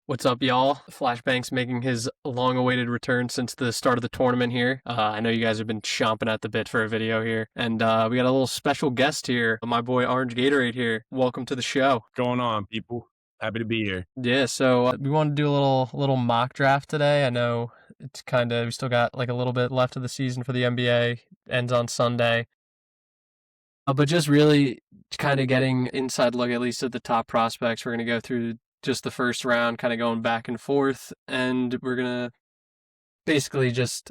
What's up, y'all? Flashbank's making his long-awaited return since the start of the tournament here. I know you guys have been chomping at the bit for a video here, and we got a little special guest here, my boy Orange Gatorade here. Welcome to the show. Going on, people? Happy to be here. Yeah, so we want to do a little mock draft today. I know it's kind of we still got like a little bit left of the season for the NBA. Ends on Sunday. But just really kind of getting inside look at least at the top prospects. We're going to go through just the first round, kind of going back and forth, and we're going to basically just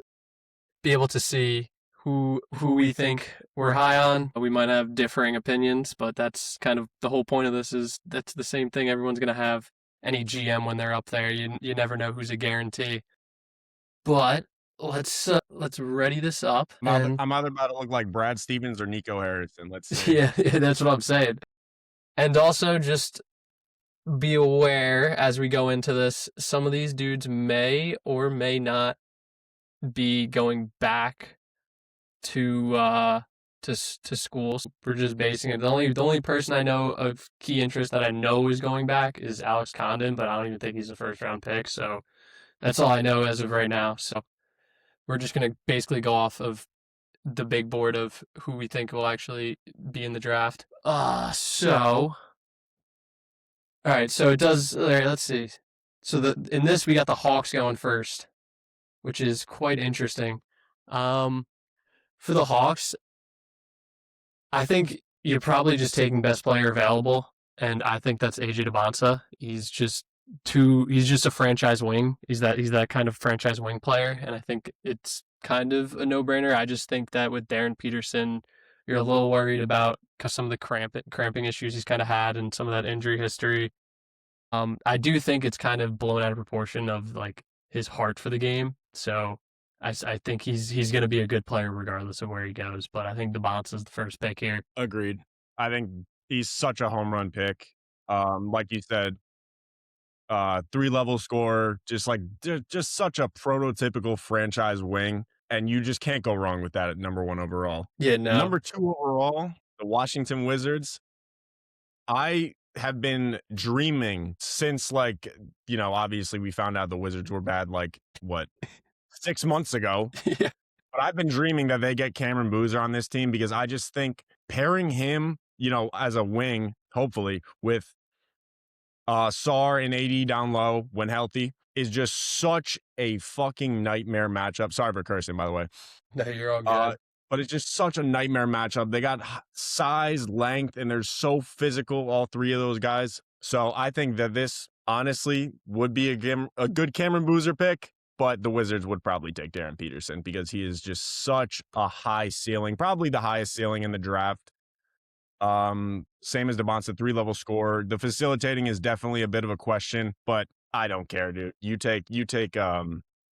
be able to see who we think we're high on. We might have differing opinions, but that's kind of the whole point of this is that's the same thing everyone's going to have any GM when they're up there. You never know who's a guarantee. But let's ready this up. I'm either about to look like Brad Stevens or Nico Harrison. Let's see. Yeah, that's what I'm saying. And also just be aware as we go into this, some of these dudes may or may not be going back to schools. We're just basing it. The only person I know of key interest that I know is going back is Alex Condon, but I don't even think he's a first round pick. So that's all I know as of right now. So we're just gonna basically go off of the big board of who we think will actually be in the draft. All right, so it does. All right, let's see. So in this we got the Hawks going first, which is quite interesting. For the Hawks, I think you're probably just taking best player available, and I think that's AJ DeBonsa. He's just a franchise wing. He's that kind of franchise wing player, and I think it's kind of a no-brainer. I just think that with Darren Peterson, you're a little worried about because some of the cramping issues he's kind of had and some of that injury history. I do think it's kind of blown out of proportion of like his heart for the game. So I think he's going to be a good player regardless of where he goes. But I think DeBonsa is the first pick here. Agreed. I think he's such a home run pick. Like you said, 3-level scorer, just such a prototypical franchise wing, and you just can't go wrong with that at number 1 overall. Yeah, no. Number 2 overall, the Washington Wizards. I have been dreaming since obviously we found out the Wizards were bad 6 months ago. Yeah. But I've been dreaming that they get Cameron Boozer on this team because I just think pairing him, as a wing, hopefully, with Sar and AD down low when healthy is just such a fucking nightmare matchup. Sorry for cursing, by the way. No, you're all good. But it's just such a nightmare matchup. They got size, length, and they're so physical, all three of those guys. So I think that this, honestly, would be a good Cameron Boozer pick, but the Wizards would probably take Darren Peterson because he is just such a high ceiling, probably the highest ceiling in the draft. Same as DeBonsa, 3-level scorer. The facilitating is definitely a bit of a question, but I don't care, dude. You take,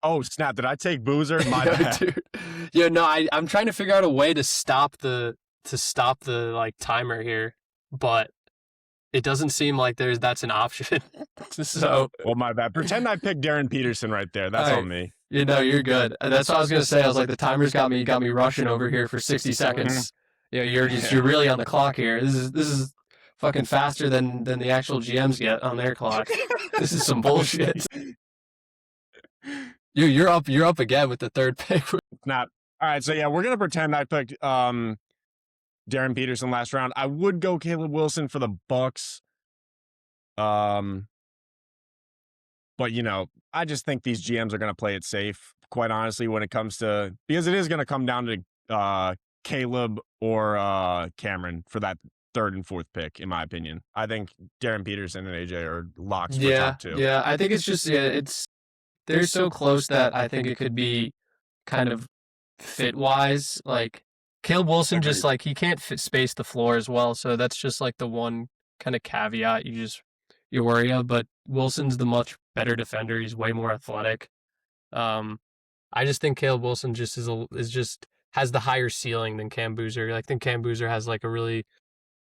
oh, snap. Did I take Boozer? My bad. Dude. Yeah, no, I'm trying to figure out a way to stop the timer here, but it doesn't seem like that's an option. So, well, my bad. Pretend I picked Darren Peterson right there. That's on me. You're good. That's what I was gonna say. I was like, the timer's got me rushing over here for 60 seconds. Yeah, you're really on the clock here. This is fucking faster than the actual GMs get on their clock. This is some bullshit. You're up again with the third pick. Not all right. So yeah, we're gonna pretend I picked Darren Peterson last round. I would go Caleb Wilson for the Bucks. But I just think these GMs are gonna play it safe. Quite honestly, when it comes to because it is gonna come down to Caleb or Cameron for that 3rd and 4th pick, in my opinion. I think Darren Peterson and AJ are locks for top 2. Yeah, I think it's just they're so close that I think it could be kind of fit wise. Like Caleb Wilson, just like he can't space the floor as well, so that's just like the one kind of caveat you worry of. But Wilson's the much better defender. He's way more athletic. I just think Caleb Wilson just has the higher ceiling than Cam Boozer. I think Cam Boozer has like a really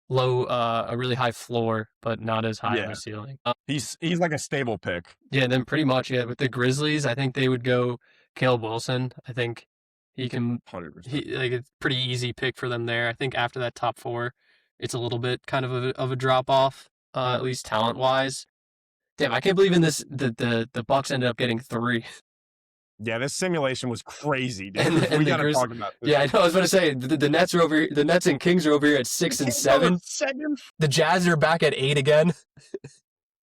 low, a really high floor, but not as high of a ceiling. He's like a stable pick. Yeah, and then pretty much with the Grizzlies, I think they would go Caleb Wilson. I think he can 100%. It's a pretty easy pick for them there. I think after that top 4, it's a little bit kind of a drop off, at least talent wise. Damn, I can't believe in this the Bucks ended up getting 3. Yeah, this simulation was crazy, and dude. and We the got to Grizz. talk about this. Yeah, I know. I was about to say the Nets are over. The Nets and Kings are over here at The 6 and Kings are 7. second. The Jazz are back at 8 again.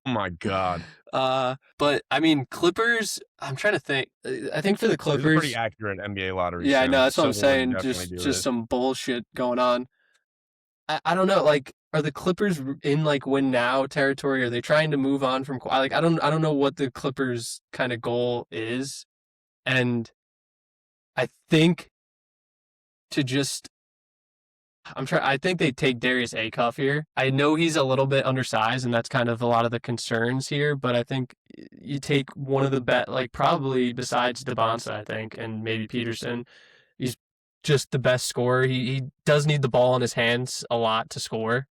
Oh my god. But I mean, Clippers. I'm trying to think. I think for the This is a pretty Clippers. accurate NBA lottery Yeah, I know. sim, That's what so I'm we're gonna saying. definitely do Just this. some bullshit going on. I don't know. Like, are the Clippers in like win now territory? Are they trying to move on from like I don't know what the Clippers kind of goal is, and I think to just I think they take Darius Acuff here. I know he's a little bit undersized, and that's kind of a lot of the concerns here. But I think you take one of the best, like probably besides DeBonsa, I think, and maybe Peterson. He's just the best scorer. He does need the ball in his hands a lot to score.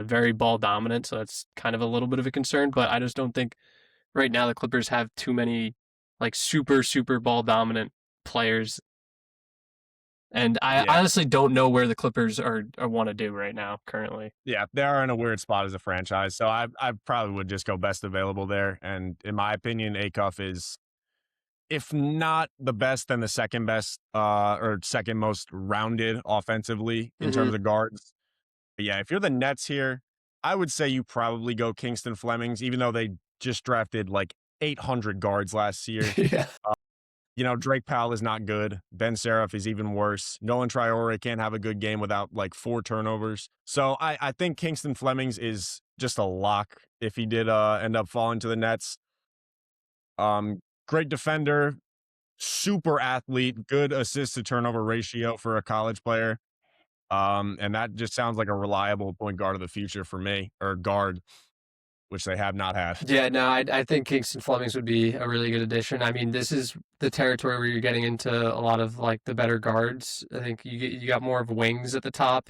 Very ball dominant, so that's kind of a little bit of a concern. But I just don't think right now the Clippers have too many like super ball dominant players, and I Yeah, honestly don't know where the Clippers are want to do right now currently. yeah, they are in a weird spot as a franchise, so I probably would just go best available there. And in my opinion, Acuff is, if not the best, then the second best, or second most rounded offensively in Mm-hmm. terms of guards. But yeah, if you're the Nets here, I would say you probably go Kingston Flemings, even though they just drafted like 800 guards last year. Yeah. You know, Drake Powell is not good. Ben Seraph is even worse. Nolan Traore can't have a good game without like 4 turnovers. So I think Kingston Flemings is just a lock if he did end up falling to the Nets. Great defender, super athlete, good assist to turnover ratio for a college player. And that just sounds like a reliable point guard of the future for me, or guard, which they have not had. Yeah, no, I think Kingston Flemings would be a really good addition. I mean, this is the territory where you're getting into a lot of like the better guards. I think you got more of wings at the top.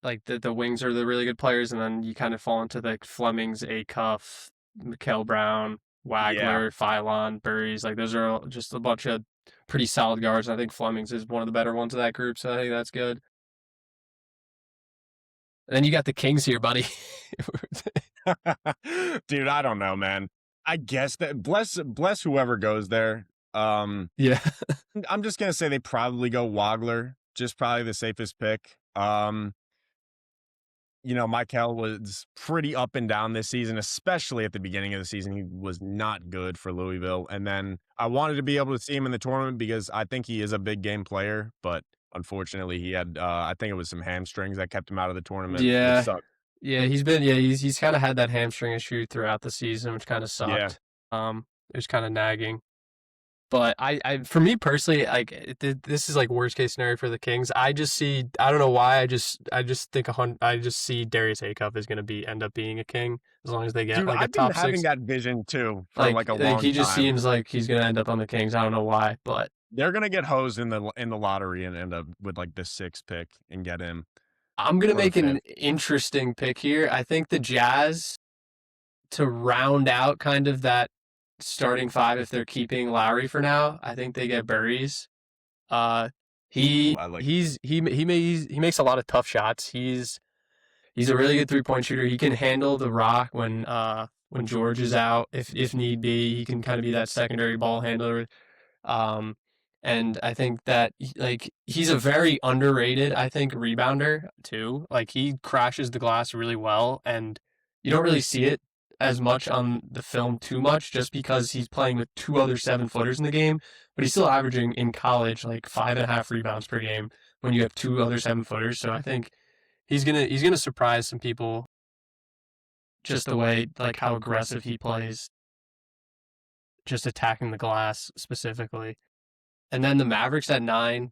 Like the wings are the really good players, and then you kind of fall into the Flemings, Acuff, Mikael Brown, Yeah. Wagler, Phylon, Burries. Like those are all just a bunch of pretty solid guards. I think Flemings is one of the better ones of that group, so I think that's good. And then you got the Kings here, buddy. Dude, I don't know, man. I guess that bless whoever goes there. Yeah. I'm just gonna say they probably go Wagler, just probably the safest pick. You know, Michael was pretty up and down this season, especially at the beginning of the season. He was not good for Louisville. And then I wanted to be able to see him in the tournament because I think he is a big game player, but unfortunately he had I think it was some hamstrings that kept him out of the tournament, which Yeah. sucked. Yeah, he's kind of had that hamstring issue throughout the season, which kind of Yeah. sucked. It was kind of nagging. But I for me personally, like this is like worst case scenario for the Kings. I just see I don't know why I just think I just see Darius Acuff is going to be end up being a King as long as they get Dude, like a I've been top having 6. that vision too for like a Like long he just time. seems like he's going to end up on the Kings. I don't know why, but They're gonna get hosed in the lottery and end up with like the 6th pick and get him. I'm going to Or the make an 5th. interesting pick here. I think the Jazz to round out kind of that starting 5 if they're keeping Lowry for now. I think they get Burries. Uh, Ooh, I like he makes a lot of tough shots. He's a really good 3-point shooter. He can handle the rock when George is out if need be. He can kind of be that secondary ball handler. Um, and I think that like he's a very underrated, I think, rebounder too. Like he crashes the glass really well, and you don't really see it as much on the film too much, just because he's playing with 2 other 7-footers in the game. But he's still averaging in college like 5.5 rebounds per game when you have 2 other 7-footers. So I think he's gonna surprise some people just the way like how aggressive he plays, just attacking the glass specifically. And then the Mavericks at 9.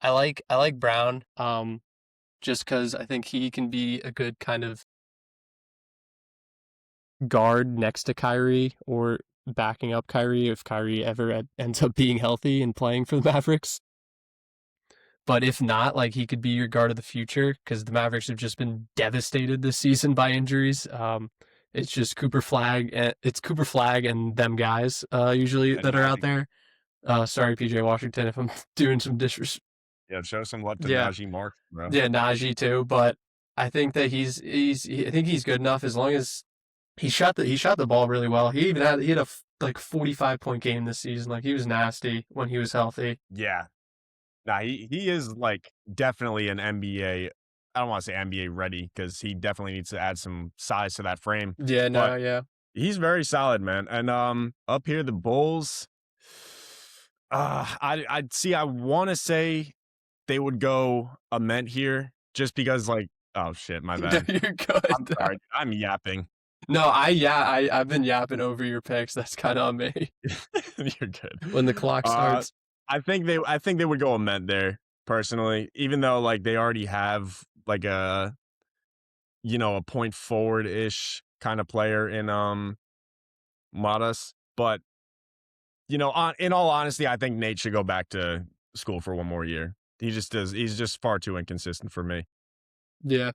I like Brown, just because I think he can be a good kind of guard next to Kyrie or backing up Kyrie if Kyrie ever ends up being healthy and playing for the Mavericks. But if not, like he could be your guard of the future because the Mavericks have just been devastated this season by injuries. It's just it's Cooper Flag and them guys usually and that are out Najee. there. Sorry, PJ Washington, if I'm doing some disrespect. Yeah, show some love to Yeah, Najee Mark, bro. yeah, Najee too. But I think that I think he's good enough as long as He shot the ball really well. He had a like 45-point game this season. Like he was nasty when he was healthy. Yeah. Nah, he is like definitely an NBA. I don't want to say NBA ready because he definitely needs to add some size to that frame. Yeah, But no, yeah. he's very solid, man. And up here the Bulls. I'd see. I want to say they would go Ament here just because, like, oh shit, my No, bad. you're I'm good. sorry. I'm yapping. No, I've been yapping over your picks. That's kind of on me You're good. when the clock Uh, starts. I think they would go Ament there personally, even though like they already have like a point forward ish kind of player in Matas, but in all honesty, I think Nate should go back to school for one more year. He just does. He's just far too inconsistent for me. Yeah.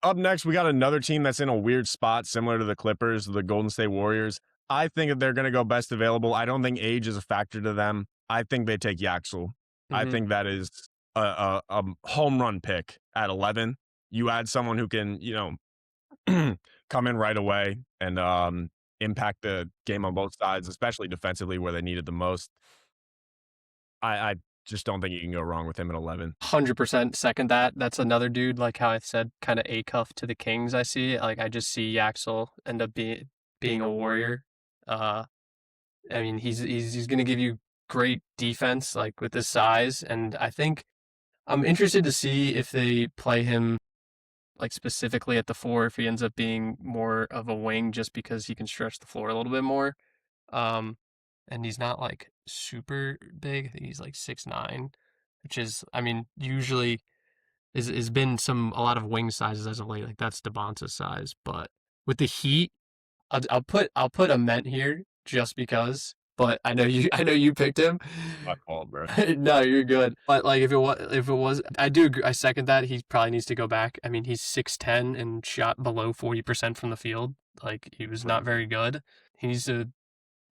Up next, we got another team that's in a weird spot, similar to the Clippers, the Golden State Warriors. I think that they're going to go best available. I don't think age is a factor to them. I think they take Yaxel. I Hmm. think that is a home run pick at 11. You add someone who can, come in right away and impact the game on both sides, especially defensively where they need it the most. I just don't think you can go wrong with him at 11. 100% second that. That's another dude, like how I said, kind of a cuff to the Kings. I see. Like I just see Yaxel end up being a warrior. Uh, I mean, he's going to give you great defense, like with his size, and I think I'm interested to see if they play him like specifically at the four, if he ends up being more of a wing, just because he can stretch the floor a little bit more. Um, and he's not like super big. I think he's like 6'9", which is, I mean, usually is been a lot of wing sizes as of late. Like that's Devonta's size, but with the Heat, I'll put a Ment here just because. But I know you picked him. My fault, bro. No, you're good. But like if it was, I do agree, I second that. He probably needs to go back. I mean, he's 6'10" and shot below 40% from the field. Like he was not very good. He needs to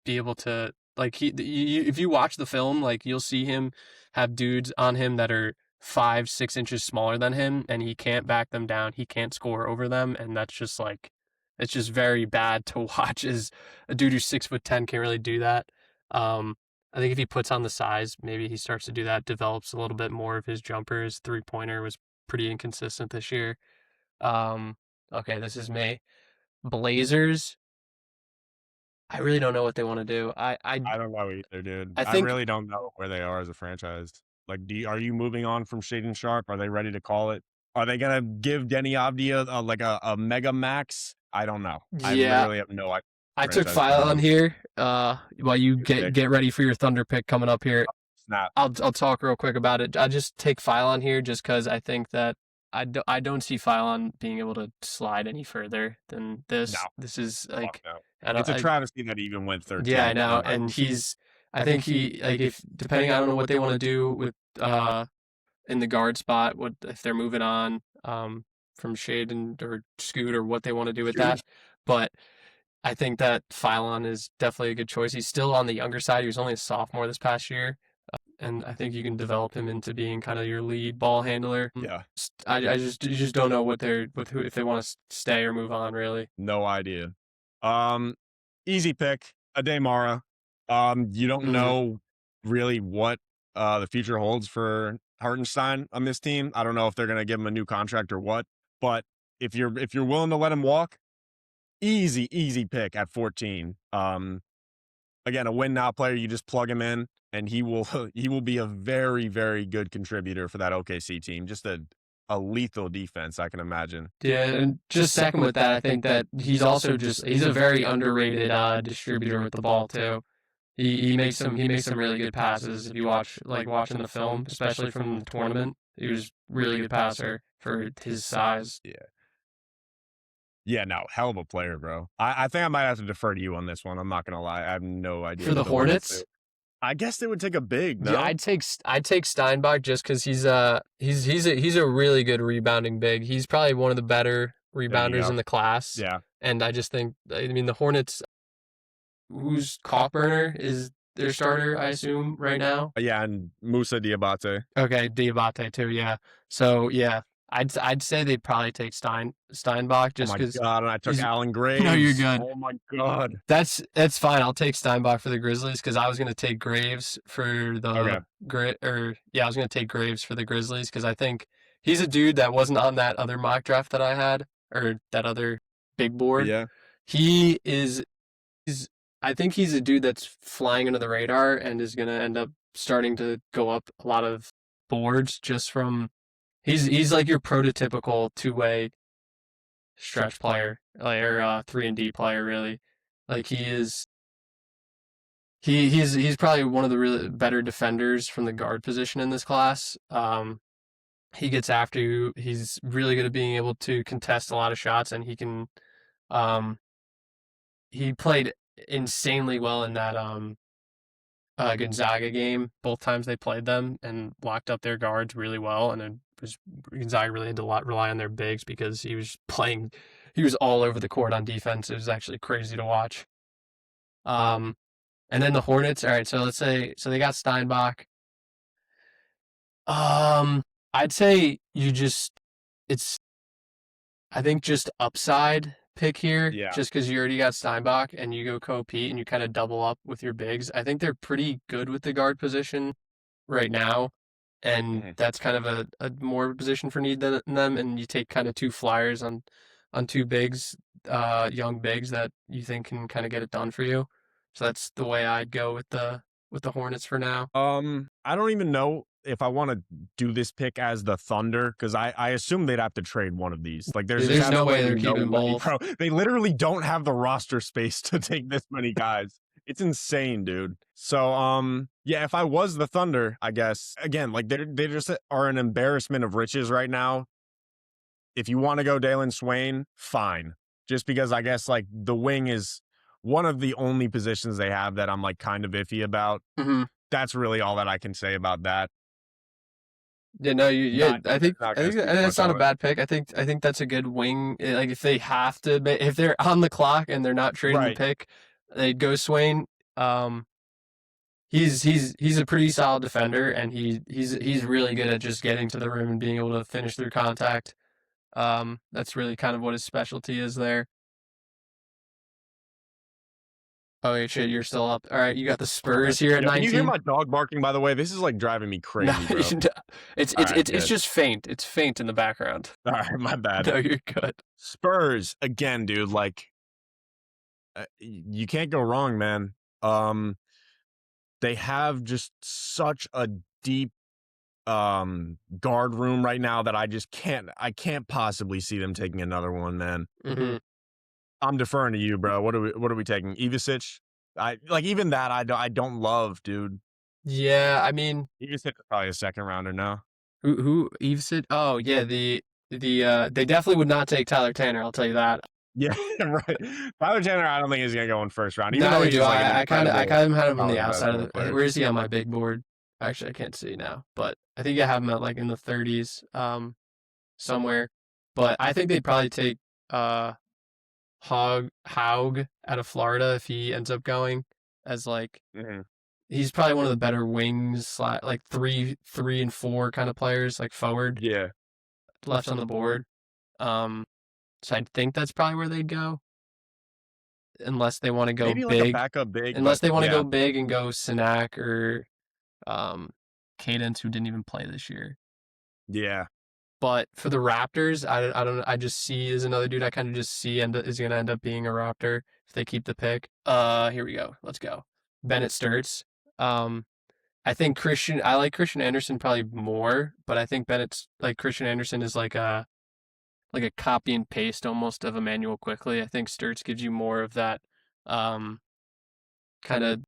be able to like if you watch the film, like you'll see him have dudes on him that are 5, 6 inches smaller than him, and he can't back them down. He can't score over them, and that's just like it's just very bad to watch. As a dude who's 6'10" can't really do that. Um, I think if he puts on the size, maybe he starts to do that. Develops a little bit more of his jumper. His 3-pointer was pretty inconsistent this year. Um, okay, this is me. Blazers. I really don't know what they want to do. I don't know either, dude. I I think really don't know where they are as a franchise. Like, are you moving on from Shaden Sharp? Are they ready to call it? Are they gonna give Denny Avdia like a mega max? I don't know. I yeah, literally have no idea. I took Franchise gonna Phylon do. here. While you Good get pick. get ready for your Thunder pick coming up here, Snap. I'll talk real quick about it. I just take Phylon here just because I think that I don't see Phylon being able to slide any further than No, this. This is fuck like no. I don't It's a I, travesty that he even went yeah, I 13th. know, and I think he like if depending I don't know what they want to do with in the guard spot, what if they're moving on from Shaden or Scoot or what they want to do with Shoot. that, but. I think that Phylon is definitely a good choice. He's still on the younger side. He was only a sophomore this past year, and I think you can develop him into being kind of your lead ball handler. Yeah, I just you just don't know with who if they want to stay or move on really. no idea. Um, Easy pick, Ademara. You don't Hmm. know really what the future holds for Hartenstein on this team. I don't know if they're gonna give him a new contract or what. But if you're willing to let him walk, easy pick at 14. Again, a win now player, you just plug him in and he will he will be a very, very good contributor for that OKC team. Just a lethal defense, I can imagine. Yeah, and just second with that, I think that he's a very underrated distributor with the ball too. He makes some really good passes. If you watching the film, especially from the tournament, he was really good passer for his size. Yeah. Yeah, no, hell of a player, bro. I think I might have to defer to you on this one. I'm not gonna lie. I have no idea For the who Hornets Hornets, do. I guess they would take a big, yeah, no? I'd take Steinbach just because he's a really good rebounding big. He's probably one of the better There you rebounders go. in the class, Yeah. and I just think I mean the Hornets, who's Cockburner is their starter, I assume right now. Yeah, and Musa Diabate. Okay, Diabate too, yeah. So yeah, I'd say they'd probably take Steinbach Oh just my because god, and I took he's. Alan No, you're Graves. good. Oh my god. That's fine. I'll take Steinbach for the Grizzlies because I was gonna take Graves for Okay. the grit or yeah, I was gonna take Graves for the Grizzlies because I think he's a dude that wasn't on that other mock draft that I had or that other big board. Yeah. He is he's I think he's a dude that's flying under the radar and is gonna end up starting to go up a lot of boards just from he's like your prototypical two-way stretch player, like or 3-and-D player really. Like he's probably one of the really better defenders from the guard position in this class. He gets after you. He's really good at being able to contest a lot of shots, and he can. Um, he played insanely well in that Gonzaga game. Both times they played them and locked up their guards really well, and it was Gonzaga really had to rely on their bigs because he was playing. He was all over the court on defense. It was actually crazy to watch. Um, and then the Hornets. All right, so let's say they got Steinbach. Um, I'd say you just it's I think just upside pick here, Yeah. just because you already got Steinbach and you go co-Pete and you kind of double up with your bigs. I think they're pretty good with the guard position right now, and Mhm. that's kind of a more position for need than them. And you take kind of two flyers on two bigs, young bigs that you think can kind of get it done for you. So that's the way I'd go with the Hornets for now. I don't even know if I want to do this pick as the Thunder because I assume they'd have to trade one of these. Like, there's There's no way they're absolutely no keeping way, both. bro. They literally don't have the roster space to take this many guys. It's insane, dude. So, yeah, if I was the Thunder, I guess again, like they just are an embarrassment of riches right now. If you want to go Dalen Swain, fine. Just because I guess like the wing is one of the only positions they have that I'm like kind of iffy about. Mm-hmm. That's really all that I can say about that. Yeah, no, yeah. Not I think not gonna speak that's much not a on it. bad pick. I think that's a good wing. Like if they have to, if they're on the clock and they're not trading the Right. pick, they go Swain. Um, he's a pretty solid defender, and he's really good at just getting to the rim and being able to finish through contact. That's really kind of what his specialty is there. Oh wait, shit, you're still up. All right, you got the Spurs here at Yo, can you hear 19. my dog barking, by the way? This is like driving me No, crazy, bro. it's All right, it's good. just faint. It's faint in the background. All right, my bad. No, you're good. Spurs again, dude. Like, you can't go wrong, man. They have just such a deep guard room right now that I can't possibly see them taking another one, man. Mm-hmm. I'm deferring to you, bro. What are we taking? Ivisic? I like even that I don't love, dude. Yeah, I mean, Ivisic is probably a second rounder now. who Eve said? Oh yeah, they definitely would not take Tyler Tanner. I'll tell you that. Yeah, right. Tyler Tanner, I don't think he's gonna go in first round, even though Neither he's do like an I. I incredible, kind of had him on the solid outside of basketball the. player. Where is he on my big board? Actually, I can't see now, but I think I have him at like in the 30s, somewhere. But I think they'd probably take Haug out of Florida if he ends up going as like Mhm. he's probably one of the better wings, like three and four kind of players, like forward Yeah, left on the board. Um, so I think that's probably where they'd go, unless they want to go maybe like a big. backup big, Unless but they want to yeah, go big and go Sinak or Cadence, who didn't even play this year. yeah. But for the Raptors, I don't I just see as another dude I kind of just see is going to end up being a Raptor if they keep the pick. Here we go. Let's go. Bennett Sturts. Um, I like Christian Anderson probably more, but I think Bennett's like Christian Anderson is like a copy and paste almost of Emmanuel Quickly. I think Sturts gives you more of that kind of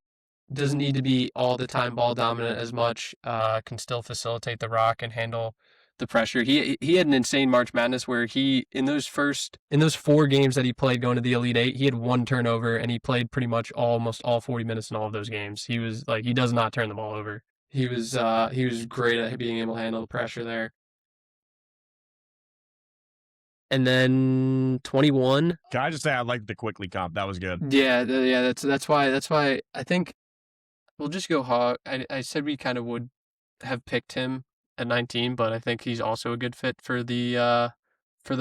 doesn't need to be all the time ball dominant as much. Can still facilitate the rock and handle the pressure. He had an insane March Madness where he in those 4 games that he played going to the Elite Eight, he had 1 turnover and he played pretty much almost all 40 minutes in all of those games. He was like he does not turn the ball over. He was great at being able to handle the pressure there. And then 21. Can I just say I like the Quickly comp? That was good. Yeah, that's why I think we'll just go Hog. I said we kind of would have picked him at 19, but I think he's also a good fit for the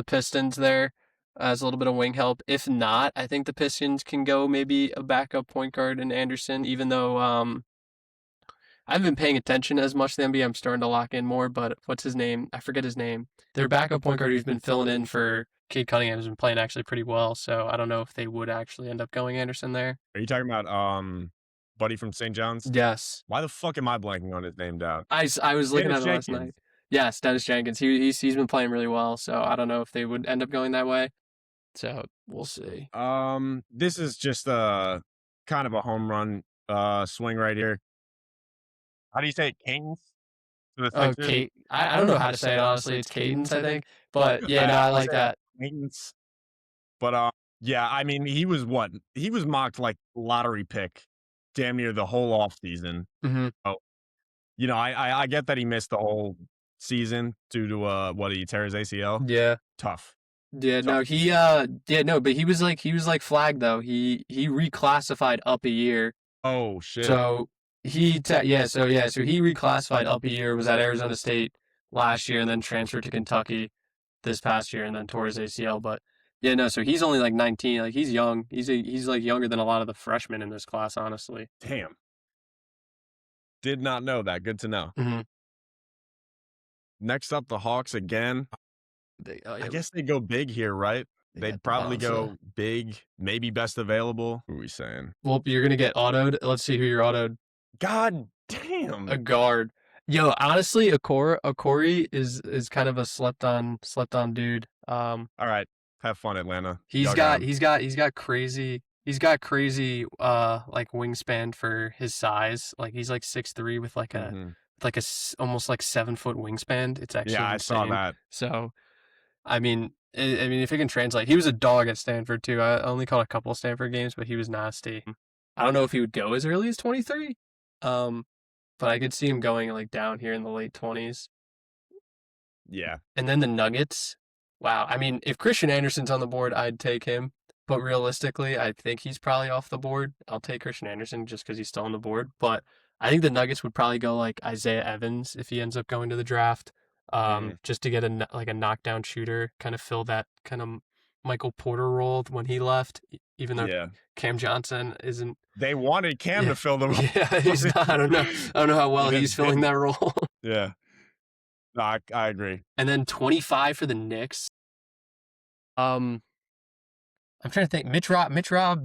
Pistons there as a little bit of wing help. If not, I think the Pistons can go maybe a backup point guard in Anderson, even though I haven't been paying attention as much to the NBA. I'm starting to lock in more, but what's his name? I forget his name. Their backup point guard who's been filling in for Cade Cunningham has been playing actually pretty well, so I don't know if they would actually end up going Anderson there. Are you talking about Buddy from St. John's? Yes. Why the fuck am I blanking on his name down? I was looking Dennis at it last Jenkins. night. Yes, Dennis Jenkins. He's been playing really well, so I don't know if they would end up going that way. So we'll see. This is just a kind of a home run swing right here. How do you say it? Cadence? To the Oh, Sixers? Kate. I don't know how to say it honestly. It's Cadence, I think. But yeah, no, I like that. Cadence. But yeah, I mean, he was what? He was mocked like lottery pick damn near the whole off season. Mm-hmm. Oh, I get that he missed the whole season due to what he tear his ACL. Yeah. Tough. Yeah, no, but he was like flagged though. He reclassified up a year. Oh shit. So so he reclassified up a year, was at Arizona State last year and then transferred to Kentucky this past year and then tore his ACL. But yeah, no, so he's only like 19. Like he's young. He's like younger than a lot of the freshmen in this class, honestly. Damn. Did not know that. Good to know. Mm-hmm. Next up, the Hawks again. I guess they go big here, right? They'd probably go big, maybe best available. Who are we saying? Well, you're gonna get autoed. Let's see who you're autoed. God damn. A guard. Yo, honestly, Okori is kind of a slept on dude. All right. Have fun, Atlanta. He's got crazy like wingspan for his size. Like he's like 6'3" with like a almost like 7-foot wingspan. It's actually I insane. saw that. So I mean if it can translate, he was a dog at Stanford too. I only caught a couple of Stanford games, but he was nasty. I don't know if he would go as early as 23. But I could see him going like down here in the late 20s. Yeah. And then the Nuggets. Wow. I mean, if Christian Anderson's on the board, I'd take him. But realistically, I think he's probably off the board. I'll take Christian Anderson just because he's still on the board. But I think the Nuggets would probably go like Isaiah Evans if he ends up going to the draft, just to get a knockdown shooter, kind of fill that kind of Michael Porter role when he left, even though Cam Johnson isn't. They wanted Cam to fill the role. Yeah, he's not. I don't know how well he's filling that role. Yeah. No, I agree. And then 25 for the Knicks. I'm trying to think. Mitch Rob,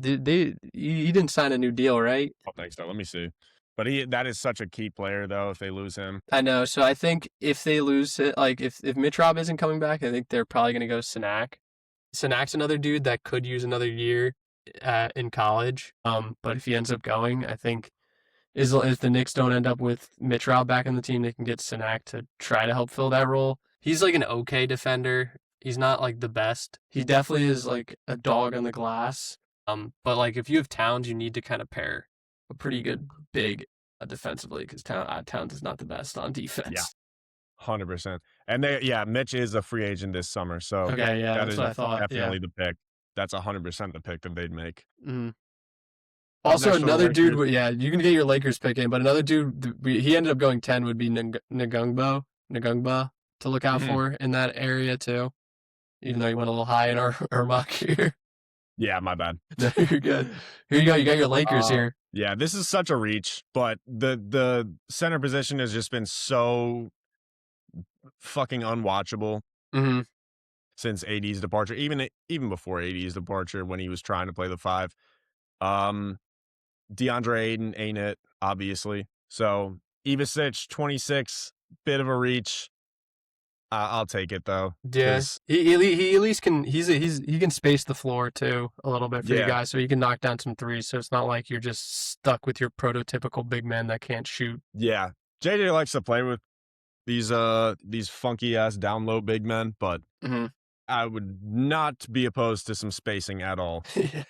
he didn't sign a new deal, right? I don't think so. Let me see. But that is such a key player, though, if they lose him. I know. So I think if they lose it, like if Mitch Rob isn't coming back, I think they're probably going to go Sinak. Sinak's another dude that could use another year in college. But if he ends up going, I think if the Knicks don't end up with Mitch Rob back on the team, they can get Sinak to try to help fill that role. He's like an okay defender. He's not like the best. He definitely is like a dog on the glass. But like if you have Towns, you need to kind of pair a pretty good big defensively because Towns is not the best on defense. Yeah, 100%. And Mitch is a free agent this summer, so okay, yeah, that's what I thought. Definitely the pick. That's 100% the pick that they'd make. Mm-hmm. Also, another dude, you can get your Lakers pick in, but another dude, he ended up going 10 would be Ngungba to look out for in that area too. Even though he went a little high in our mock here. Yeah, my bad. No, you're good. Here you go. You got your Lakers here. Yeah, this is such a reach, but the center position has just been so fucking unwatchable since AD's departure. Even before AD's departure, when he was trying to play the 5. DeAndre Ayton ain't it, obviously. So Ivasic, 26, bit of a reach. I'll take it though. Yeah, he at least can. He can space the floor too a little bit for you guys, so he can knock down some threes. So it's not like you're just stuck with your prototypical big man that can't shoot. Yeah, JJ likes to play with these funky ass down low big men, but I would not be opposed to some spacing at all. Shit,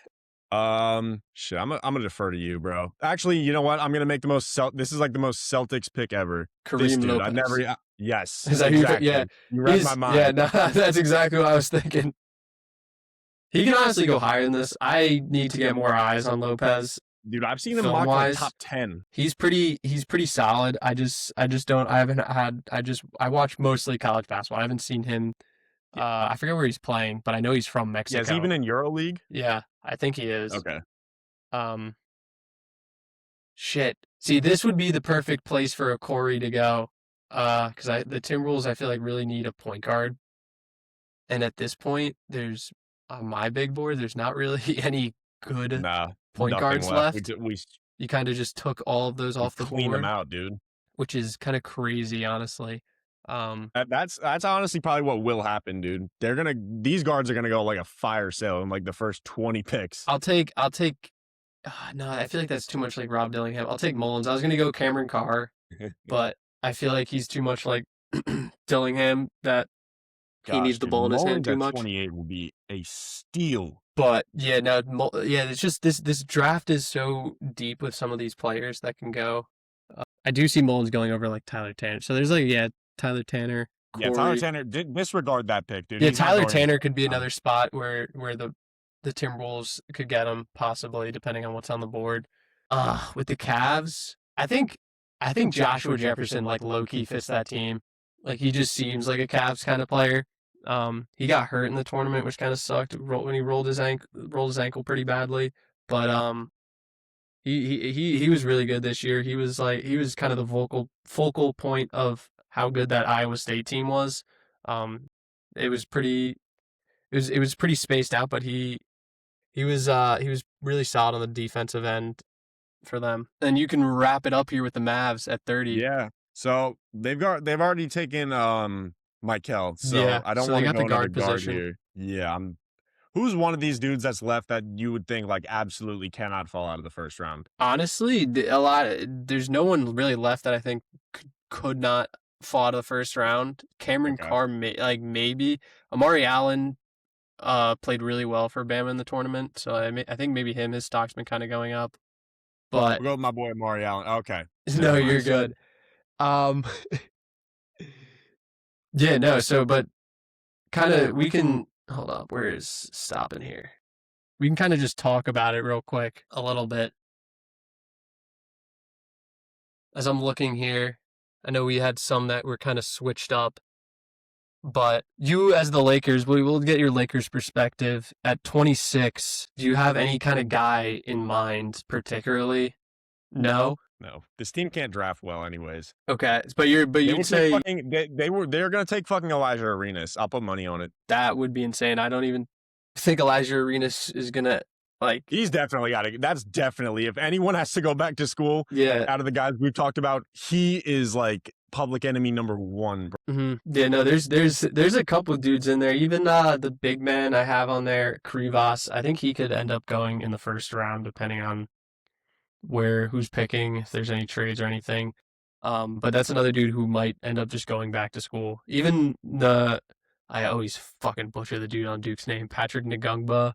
I'm gonna defer to you, bro. Actually, you know what? I'm gonna make the most. This is like the most Celtics pick ever. Kareem Lopez. I never. Yes, exactly. Yeah, you read my mind. Yeah, no, that's exactly what I was thinking. He can honestly go higher than this. I need to get more eyes on Lopez. Dude, I've seen him film mock like wise. top 10. He's pretty solid. I just don't I haven't had I watch mostly college basketball. I haven't seen him Yeah. I forget where he's playing, but I know he's from Yeah, is he Mexico. even in EuroLeague? Yeah, I think he is. Okay. Um Shit. See, this would be the perfect place for a Corey to go. Because the Timberwolves I feel like really need a point guard. And at this point, there's on my big board, there's not really any good Nah, point nothing guards left. left. We You kind of just took all of those off the cleaned him board, out, dude. which is kind of crazy, honestly. That's honestly probably what will happen, dude. These guards are gonna go like a fire sale in like the first 20 picks. I'll take. No, I feel like that's too much like Rob Dillingham. I'll take Mullins. I was gonna go Cameron Carr, but I feel like he's too much like Dillingham that he Gosh, needs the dude, ball in his hand Mullins too at much. 28 will be a steal. But yeah, no, yeah, it's just this draft is so deep with some of these players that can go. I do see Mullins going over like Tyler Tanner. So there's like Tyler Tanner, Yeah, Tyler Corey. Tanner, disregard that pick, dude. Yeah, He's not Tyler going Tanner could be another spot where the Timberwolves could get him possibly depending on what's on the board. With the Cavs, I think Joshua Jefferson like low key fits that team. Like he just seems like a Cavs kind of player. He got hurt in the tournament, which kind of sucked when he rolled his ankle pretty badly. But he was really good this year. He was kind of the focal point of how good that Iowa State team was. It was pretty it was pretty spaced out, but he was really solid on the defensive end for them. And you can wrap it up here with the Mavs at 30. Yeah. So they've already taken Mikel. So Yeah, I don't so they want to got go the another guard guard position. here. Yeah, who's one of these dudes that's left that you would think like absolutely cannot fall out of the first round? Honestly, there's no one really left that I think could not fall out of the first round. Cameron Okay. Carr, maybe. Amari Allen played really well for Bama in the tournament, so I think maybe his stock's been kind of going up. But We'll go with my boy Amari Allen. Okay. no, Never you're mind. good. Um, yeah, no. So, but kind of we can hold up. Where is stopping here? We can kind of just talk about it real quick, a little bit. As I'm looking here, I know we had some that were kind of switched up. But you, as the Lakers, we will get your Lakers perspective. At 26, do you have any kind of guy in mind, particularly? No. No, this team can't draft well, anyways. Okay, but you'd say they're gonna take fucking Elijah Arenas. I'll put money on it. that would be insane. I don't even think Elijah Arenas is gonna like. He's definitely got to. That's definitely, if anyone has to go back to school, Yeah. out of the guys we've talked about, he is like public enemy number one. Bro. Mm-hmm. Yeah, no, there's a couple dudes in there. Even the big man I have on there, Krivas. I think he could end up going in the first round, depending on who's picking, if there's any trades or anything. But that's another dude who might end up just going back to school. Even I always fucking butcher the dude on Duke's name, Patrick Ngungba.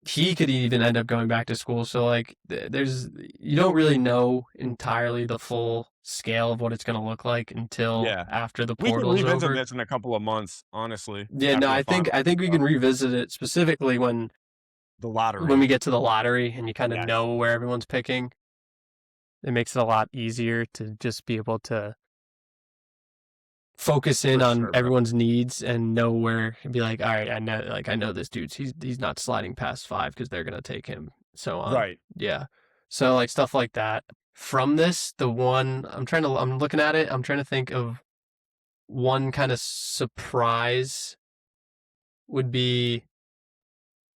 He could even end up going back to school. So like, you don't really know entirely the full scale of what it's going to look like until after the We can portal's revisit over. this in a couple of months, honestly. Yeah, no, I think we can revisit it specifically when the lottery, when we get to the lottery and you kind of Yes. know where everyone's picking. It makes it a lot easier to just be able to focus in on everyone's needs and know where and be like, all right, I know this dude's he's not sliding past 5 because they're gonna take him. So on. Right. Yeah. So like stuff like that. From this, I'm looking at it, I'm trying to think of one kind of surprise would be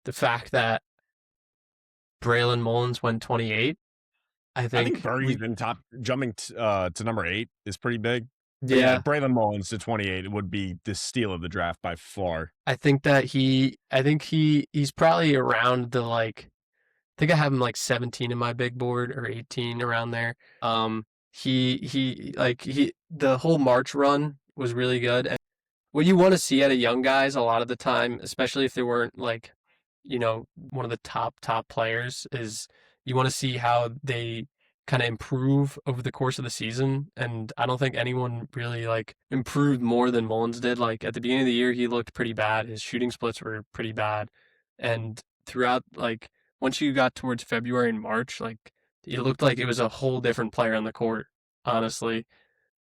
the fact that Braylon Mullins went 28. I think Burry's been jumping to number 8 is pretty big. Yeah, Braylon Mullins to 28 would be the steal of the draft by far. I think he's probably around the like. I think I have him like 17 in my big board or 18 around there. The whole March run was really good. And what you want to see out of young guys a lot of the time, especially if they weren't like, one of the top players, is you want to see how they kind of improve over the course of the season. And I don't think anyone really like improved more than Mullins did. Like at the beginning of the year, he looked pretty bad. His shooting splits were pretty bad. And throughout like once you got towards February and March, like it looked like it was a whole different player on the court, honestly.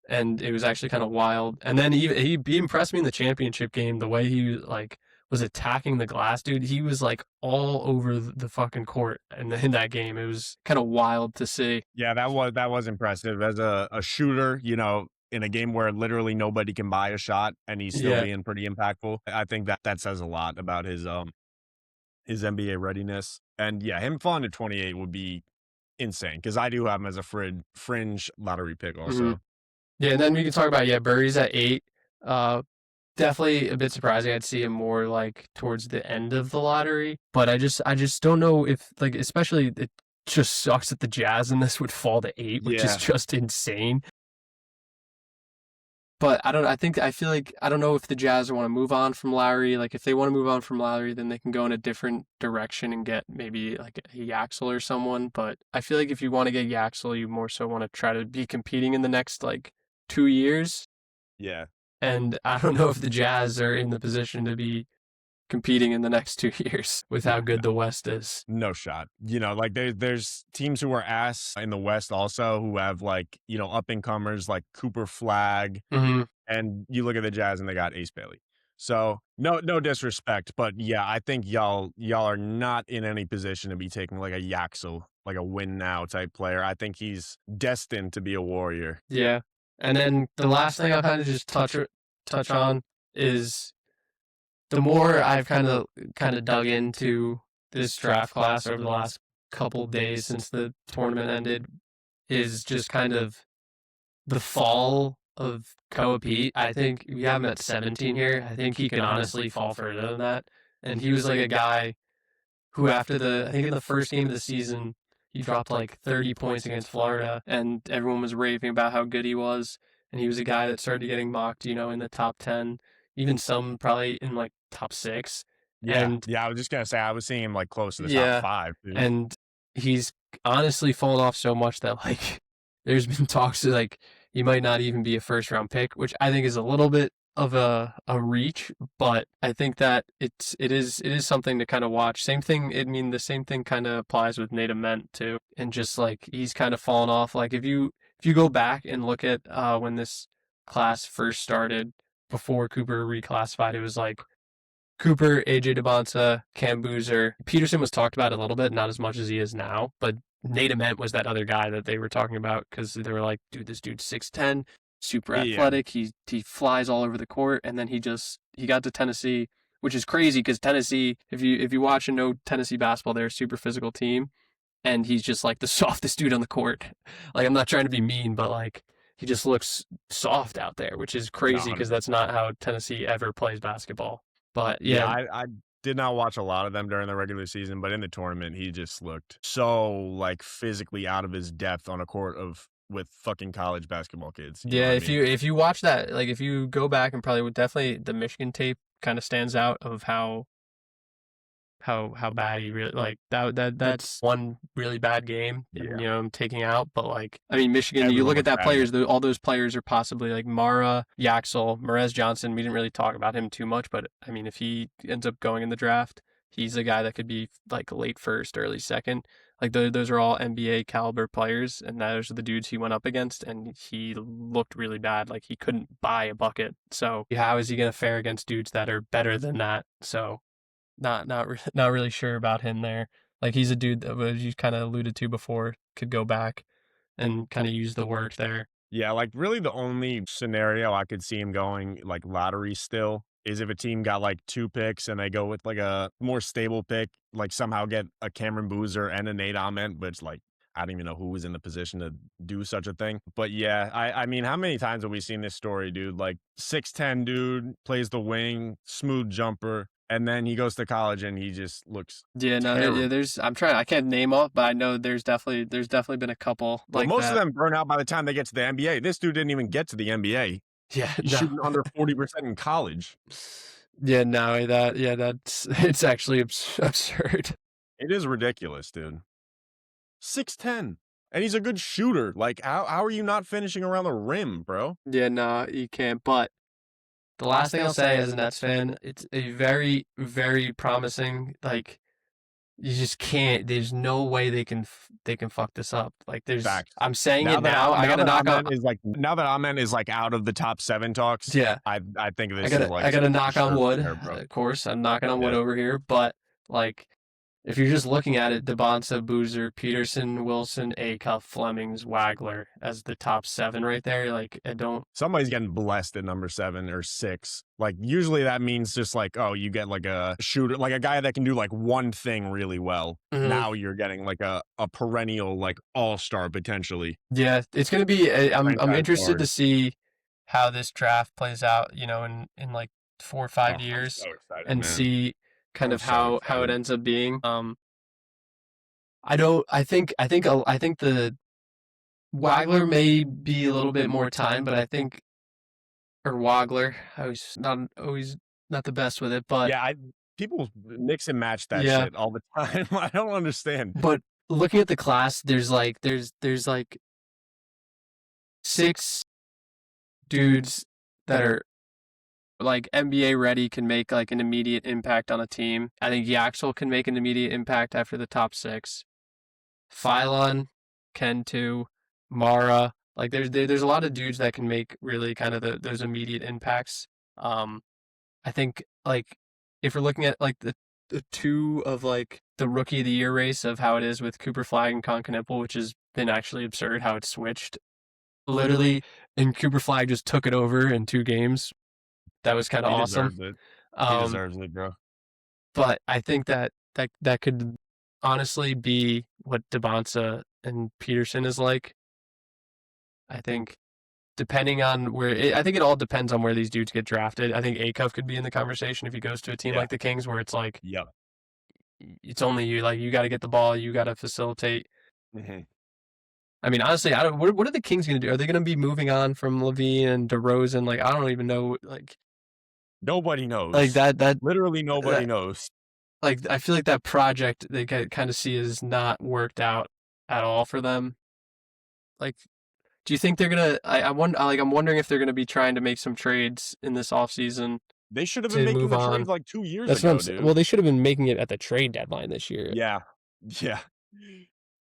And it was actually kind of wild. And then he impressed me in the championship game. The way he like was attacking the glass, dude. He was like all over the fucking court in that game. It was kind of wild to see. Yeah, that was impressive as a shooter. In a game where literally nobody can buy a shot and he's still Yeah. being pretty impactful. I think that says a lot about his NBA readiness. And yeah, him falling to 28 would be insane because I do have him as a fringe lottery pick hmm also. Yeah. And then we can talk about Burry's at 8. Uh, Definitely a bit surprising. I'd see him more like towards the end of the lottery, but I just don't know if like especially it just sucks that the Jazz in this would fall to 8, which is Yeah. just insane. But I don't. I feel like I don't know if the Jazz want to move on from Lowry. Like if they want to move on from Lowry, then they can go in a different direction and get maybe like a Yaxel or someone. But I feel like if you want to get Yaxel, you more so want to try to be competing in the next like 2 years. Yeah. And I don't know if the Jazz are in the position to be competing in the next 2 years with how good the West is. No shot. Like there's teams who are ass in the West also who have like, up and comers like Cooper Flag, hmm and you look at the Jazz and they got Ace Bailey. So no disrespect, but yeah, I think y'all are not in any position to be taking like a Yaxel, like a win now type player. I think he's destined to be a warrior. Yeah. And then the last thing I'll kind of just touch on is the more I've kind of dug into this draft class over the last couple days since the tournament ended is just kind of the fall of Koa Pete. I think we have him at 17 here. I think he can honestly fall further than that. And he was like a guy who after I think in the first game of the season, he dropped like 30 points against Florida, and everyone was raving about how good he was. And he was a guy that started getting mocked, in the top 10, even some probably in like top 6. Yeah. And Yeah, I was just gonna say I was seeing him like close to the top yeah, 5, dude. and he's honestly fallen off so much that like there's been talks that like he might not even be a first round pick, which I think is a little bit of a reach, but I think that it is something to kind of watch. Same thing. I mean, the same thing kind of applies with Nate Ament too, and just like he's kind of fallen off. Like if you go back and look at when this class first started before Cooper reclassified, it was like Cooper, AJ DeBonta, Cam Boozer. Peterson was talked about a little bit, not as much as he is now, but Nate Ament was that other guy that they were talking about because they were like, dude, this dude's 6'10", super Yeah. athletic. He flies all over the court, and then he got to Tennessee, which is crazy because Tennessee, if you watch and know Tennessee basketball, they're a super physical team, and he's just like the softest dude on the court. Like I'm not trying to be mean, but like he just looks soft out there, which is No, crazy because 100%. that's not how Tennessee ever plays basketball. But Yeah, yeah, I did not watch a lot of them during the regular season, but in the tournament, he just looked so like physically out of his depth on a court with fucking college basketball kids. You know yeah, what I if mean? you watch that, like if you go back and probably would definitely the Michigan tape kind of stands out of how bad he really like that's one really bad game and Yeah. I'm taking out, but like I mean Michigan, you Everyone look at looks that bad again. players, all those players are possibly like Mara, Yaxel, Merez Johnson. We didn't really talk about him too much, but I mean if he ends up going in the draft, he's a guy that could be like late first, early second. Like those are all NBA caliber players, and those are the dudes he went up against, and he looked really bad. Like he couldn't buy a bucket. So how is he going to fare against dudes that are better than that? So not really sure about him there. Like he's a dude that was you kind of alluded to before could go back and kind of use the work there. Yeah, like really the only scenario I could see him going like lottery still is if a team got like 2 picks and they go with like a more stable pick, like somehow get a Cameron Boozer and a Nate Ament, which like I don't even know who was in the position to do such a thing. But yeah, I mean, how many times have we seen this story, dude? Like 6'10" dude plays the wing, smooth jumper, and then he goes to college and he just looks Yeah, no, terrible. there's I can't name off, but I know there's definitely been a couple Well, like most of that. them burn out by the time they get to the NBA. This dude didn't even get to the NBA. Yeah, He's no. shooting under 40% in college. Yeah, no, that's it's actually absurd. It is ridiculous, dude. 6'10", and he's a good shooter. Like, how are you not finishing around the rim, bro? Yeah, no, you can't. But the last thing I'll say as a Nets fan, it's a very, very promising, like You just can't. There's no way they can fuck this up. Like there's, Facts. I'm saying it now. I gotta knock on. Now that Amen is like out of the top 7 talks, Yeah, I think this is like I gotta knock on sure wood. for sure, bro. Of course, I'm knocking on wood Yeah. over here. But like, if you're just looking at it, Debonsa, Boozer, Peterson, Wilson, Acuff, Flemings, Wagler as the top 7 right there. Like I don't. Somebody's getting blessed at number 7 or 6. Like usually that means just like, oh, you get like a shooter, like a guy that can do like one thing really well. Mhm. Now you're getting like a perennial like all-star potentially. Yeah, it's gonna be. I'm Franchise interested to guard. see how this draft plays out. You know, in like 4 or 5 Oh, I'm years, so excited, and man. see kind I'm of so how it excited. ends up being. I don't. I think the Wagler may be a little bit more time, but I think or Wagler. I was not always not the best with it, but Yeah, people mix and match that yeah. shit all the time. I don't understand. But looking at the class, there's like 6 dudes that are like NBA ready, can make like an immediate impact on a team. I think Yaxel can make an immediate impact after the top 6. Phylon can too. Mara, like there's a lot of dudes that can make really kind of those immediate impacts. I think like if we're looking at like the 2 of like the rookie of the year race of how it is with Cooper Flag and Concanipple, which has been actually absurd how it's switched. Literally, and Cooper Flag just took it over in 2 games. That was kind of He awesome. deserves it. He Um, deserves it, bro. but I think that could honestly be what Debonsa and Peterson is like. I think depending on I think it all depends on where these dudes get drafted. I think Acuff could be in the conversation if he goes to a team Yeah. like the Kings, where it's like Yep. it's only you. Like you got to get the ball, you got to facilitate. Mm-hmm. I mean, honestly, I don't. What are the Kings going to do? Are they going to be moving on from Levine and DeRozan? Like I don't even know. Nobody Like knows. that Literally nobody that knows. like I feel like that project they kind of see is not worked out at all for them. Like, do you think they're gonna? I wonder. Like, I'm wondering if they're gonna be trying to make some trades in this offseason They should have been to making move the on. trades like 2 years That's what I'm ago, saying. dude. Well, they should have been making it at the trade deadline this year. Yeah. Yeah.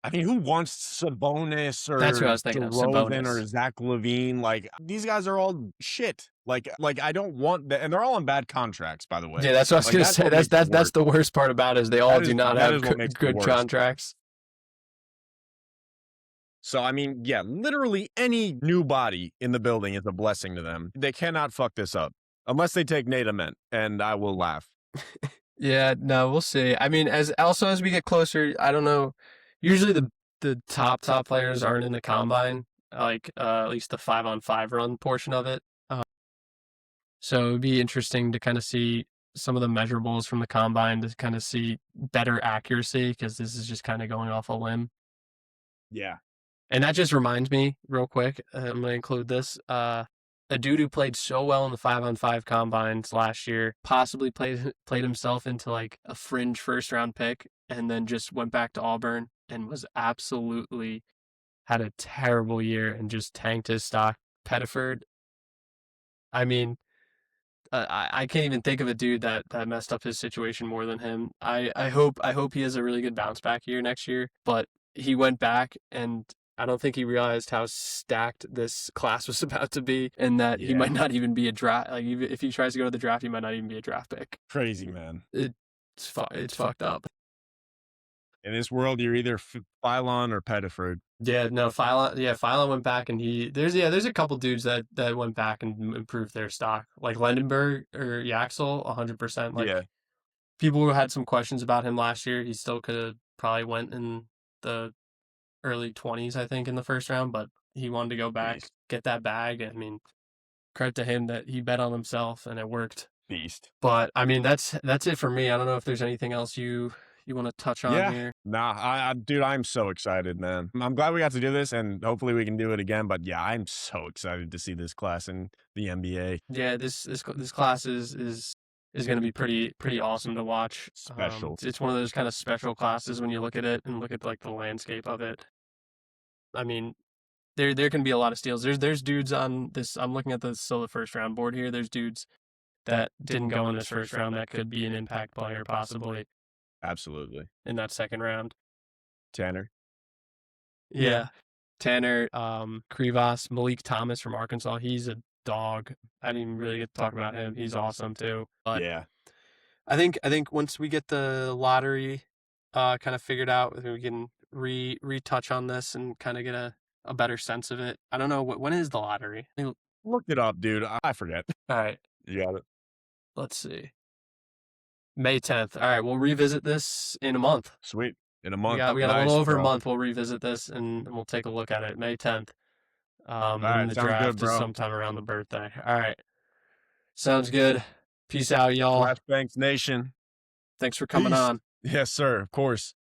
I mean, who wants Sabonis That's what I or was thinking of. DeRozan or Sabonis. Zach LaVine? Like these guys are all shit. Like I don't want that, and they're all on bad contracts, by the way. Yeah, that's what I was Like gonna that's say. what makes it That's worse. the worst part about it is they all do not That have is what makes it good worse. contracts. So I mean, yeah, literally any new body in the building is a blessing to them. They cannot fuck this up unless they take Nate Ament, and I will laugh. Yeah, no, we'll see. I mean, as we get closer, I don't know. Usually the top players aren't in the combine, like at least the 5-on-5 run portion of it. So it'd be interesting to kind of see some of the measurables from the combine to kind of see better accuracy because this is just kind of going off a limb. Yeah. And that just reminds me, real quick, I'm going to include this. A dude who played so well in the 5-on-5 combines last year possibly played himself into like a fringe first round pick and then just went back to Auburn and was absolutely had a terrible year and just tanked his stock. Pettiford. I mean, I can't even think of a dude that messed up his situation more than him. I hope he has a really good bounce back year next year. But he went back, and I don't think he realized how stacked this class was about to be, and that he might not even be a draft. Like even if he tries to go to the draft, he might not even be a draft pick. Crazy, man. It's fucked up. In this world, you're either Phylon or Pettiford. Yeah, no, Phylon went back, and there's a couple dudes that went back and improved their stock, like Lendenberg or Yaxel, 100%. Like people who had some questions about him last year, he still could have probably went in the early 20s, I think, in the first round, but he wanted to go back, get that bag. I mean, credit to him that he bet on himself and it worked. Beast. But I mean, that's it for me. I don't know if there's anything else you want to touch on here. Nah, dude, I'm so excited, man. I'm glad we got to do this, and hopefully we can do it again. But yeah, I'm so excited to see this class in the NBA. Yeah, this class is going to be pretty awesome to watch. Special. It's one of those kind of special classes when you look at it and look at like the landscape of it. I mean, there can be a lot of steals. There's dudes on this. I'm looking at the first round board here. There's dudes that didn't go in this first round that could be an impact player possibly. Absolutely. in that second round. Tanner. Yeah. Tanner, Krivas, Malik Thomas from Arkansas. He's a dog. I didn't even really get to talk about him. He's awesome too. But Yeah. I think once we get the lottery kind of figured out, we can retouch on this and kind of get a better sense of it. I don't know when is the lottery? All Look it up, dude. I forget. right, You got it. let's see. May 10th. All right, we'll revisit this in a month. Sweet. In a We month. got a Nice, little over a bro. month. We'll revisit this and we'll take a look at it. May 10th. All And right. the Sounds good, draft is bro. sometime around the birthday. All right. Sounds good. Peace out, y'all. Flashbangs Nation. Thanks for coming Peace. on. Yes, sir. Of course.